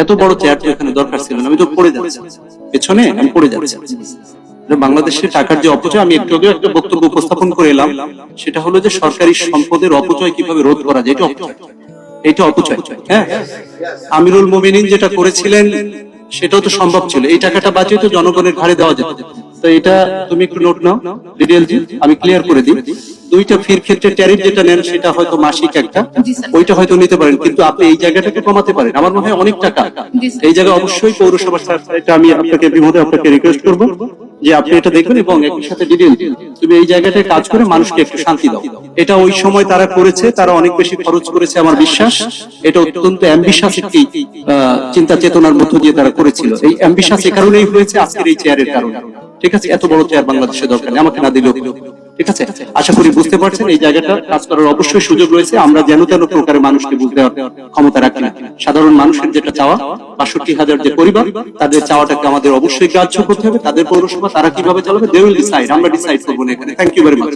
এত বড় চেয়ার তো এখানে দরকার ছিল না, আমি তো পড়ে যাচ্ছি পেছনে, আমি পড়ে যাচ্ছি। বাংলাদেশের টাকার যে অপচয়, আমি একটু আগে একটা বক্তব্য উপস্থাপন করে এলাম, সেটা হলো যে সরকারি সম্পদের অপচয় কিভাবে রোধ করা যায়, এটা অপচয়, এটা অপচয়। হ্যাঁ, আমিরুল মোমিনিন যেটা করেছিলেন সেটাও তো সম্ভব ছিল, এই টাকাটা বাঁচিয়ে তো জনগণের ঘাড়ে দেওয়া যেত। তো এটা তুমি একটু নোট নাও ডিটেইলস, আমি ক্লিয়ার করে দিই। দুইটা ফির ক্ষেত্রে ট্যারিফ যেটা নেন সেটা হয়তো মাসিক একটা, ওইটা হয়তো নিতে পারেন, কিন্তু আপনি এই জায়গাটাকে কমাতে পারেন। আমার মনে হয় অনেক টাকা এই জায়গায় অবশ্যই পৌরসভার এটা আমি আপনাকে বিমোদে আপনাকে রিকোয়েস্ট করবো যে আপনি এটা দেখবেন এবং একই সাথে ডিটেইল তুমি এই জায়গাটায় কাজ করে মানুষকে একটু শান্তি দাও। এটা ওই সময় তারা করেছে, তারা অনেক বেশি খরচ করেছে আমার বিশ্বাস। এটা অত্যন্ত অ্যাম্বিশাস একটি চিন্তা চেতনার মধ্য দিয়ে তারা করেছিল। এই অ্যাম্বিশাস এই কারণেই হয়েছে আজকের এই চেয়ারের কারণে। ঠিক আছে, এত বড় চেয়ার বাংলাদেশে দরকার নেই, আমাকে না দিলেও। ঠিক আছে, আশা করি বুঝতে পারছেন এই জায়গাটা কাজ করার অবশ্যই সুযোগ রয়েছে। আমরা যেন তেন প্রকারে মানুষকে বুঝতে ক্ষমতা রাখি না। সাধারণ মানুষের যেটা চাওয়া, ৬২,০০০ যে পরিবার, তাদের চাওয়াটাকে আমাদের অবশ্যই গ্রাহ্য করতে হবে। তাদের পৌরসভা তারা কিভাবে চালাবে, দে উইল ডিসাইড, আমরা ডিসাইড করবো না এখানে। Thank you very much.